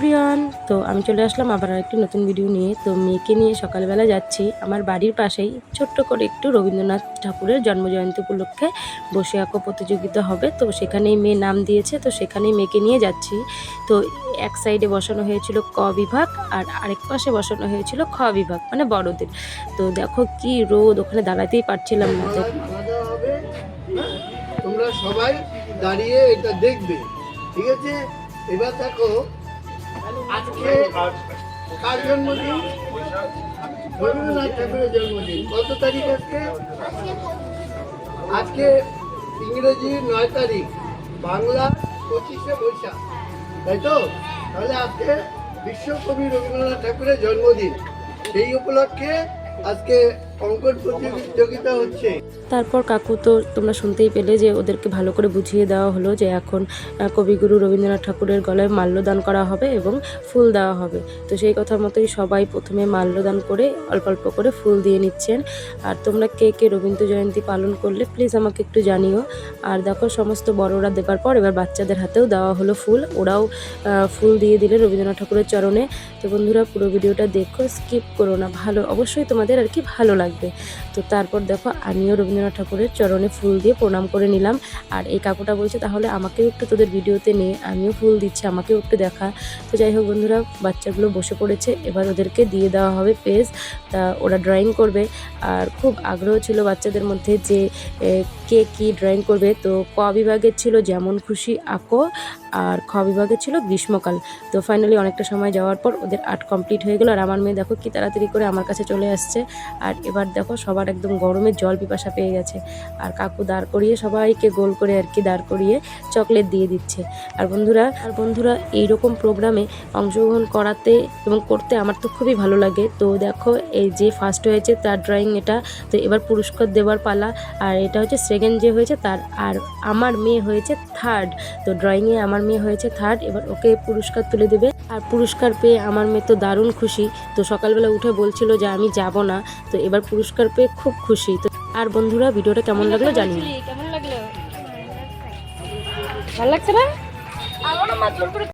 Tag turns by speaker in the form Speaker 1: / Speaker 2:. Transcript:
Speaker 1: Everyone, তো আমি চলে আসলাম আবার একটি নতুন ভিডিও নিয়ে। তো মেয়েকে নিয়ে সকালবেলা যাচ্ছি আমার বাড়ির পাশেই ছোট্ট করে একটু রবীন্দ্রনাথ ঠাকুরের জন্মজয়ন্তী উপলক্ষে বসে আঁকো প্রতিযোগিতা হবে। তো সেখানেই মেয়ে নাম দিয়েছে, তো সেখানেই মেয়েকে নিয়ে যাচ্ছি। তো এক সাইডে বসানো হয়েছিল ক বিভাগ আর আরেক পাশে বসানো হয়েছিল খ বিভাগ, মানে বড়দের। তো দেখো কি রোদ, ওখানে দাঁড়াতেই পারছিলাম না। তো
Speaker 2: তোমরা সবাই দাঁড়িয়ে এটা দেখবে, ঠিক আছে? এবার দেখো আজকে কার জন্মদিন? রবীন্দ্রনাথ ঠাকুরের জন্মদিন। কত তারিখ আজকে? আজকে ইংরেজি 9 তারিখ, বাংলা 25শে বৈশাখ, তাই তো? তাহলে আজকে বিশ্বকবি রবীন্দ্রনাথ ঠাকুরের জন্মদিন। সেই উপলক্ষে আজকে অঙ্কন প্রতিযোগিতা হচ্ছে।
Speaker 1: তারপর কাকু তো তোমরা শুনতেই পেলে যে ওদেরকে ভালো করে বুঝিয়ে দেওয়া হলো যে এখন কবিগুরু রবীন্দ্রনাথ ঠাকুরের গলায় মাল্যদান করা হবে এবং ফুল দেওয়া হবে। তো সেই কথার মতোই সবাই প্রথমে মাল্যদান করে অল্প অল্প করে ফুল দিয়ে নিচ্ছেন। আর তোমরা কে কে রবীন্দ্র জয়ন্তী পালন করলে প্লিজ আমাকে একটু জানিও। আর দেখো সমস্ত বড়রা দেবার পর এবার বাচ্চাদের হাতেও দেওয়া হলো ফুল, ওরাও ফুল দিয়ে দিলে রবীন্দ্রনাথ ঠাকুরের চরণে। তো বন্ধুরা পুরো ভিডিওটা দেখো, স্কিপ করো না, ভালো অবশ্যই তোমাদের আর কি ভালো লাগবে। তো তারপর দেখো আমিও রবীন্দ্রনাথ ঠাকুরের চরণে ফুল দিয়ে প্রণাম করে নিলাম। আর এই কাকুটা বলছে তাহলে আমাকেও একটু তোদের ভিডিওতে নিয়ে, আমিও ফুল দিচ্ছি, আমাকেও একটু দেখা। তো যাই হোক বন্ধুরা, বাচ্চাগুলো বসে পড়েছে, এবার ওদেরকে দিয়ে দেওয়া হবে পেজ। তা ওরা ড্রয়িং করবে। আর খুব আগ্রহ ছিল বাচ্চাদের মধ্যে যে কে কী ড্রয়িং করবে। তো ক বিভাগের ছিল যেমন খুশি আঁকো, আর খ বিভাগে ছিল গ্রীষ্মকাল। তো ফাইনালি অনেকটা সময় যাওয়ার পর ওদের আর্ট কমপ্লিট হয়ে গেল। আর আমার মেয়ে দেখো কি তাড়াতাড়ি করে আমার কাছে চলে আসছে। আর এবার দেখো সবার একদম গরমে জল পিপাসা পেয়ে গেছে। আর কাকু দাঁড় করিয়ে সবাইকে গোল করে আর কি দাঁড় করিয়ে চকলেট দিয়ে দিচ্ছে। আর বন্ধুরা এইরকম প্রোগ্রামে অংশগ্রহণ করাতে এবং করতে আমার তো খুবই ভালো লাগে। তো দেখো এই যে ফার্স্ট হয়েছে তার ড্রয়িং এটা, তো এবার পুরস্কার দেওয়ার পালা। আর এটা হচ্ছে সেকেন্ড যে হয়েছে তার, আর আমার মেয়ে হয়েছে থার্ড। তো ড্রয়িংয়ে আমার মেয়ে হয়েছে থার্ড, এবার ওকে পুরস্কার তুলে দেবে। আর পুরস্কার পেয়ে আমার মেয়ে তো দারুণ খুশি। তো সকালবেলা উঠে বলছিল যে আমি যাব না, তো এবার পুরস্কার পেয়ে খুব খুশি। তো আর বন্ধুরা ভিডিওটা কেমন লাগলো জানি।
Speaker 3: কেমন লাগলো? ভালো লাগছে না?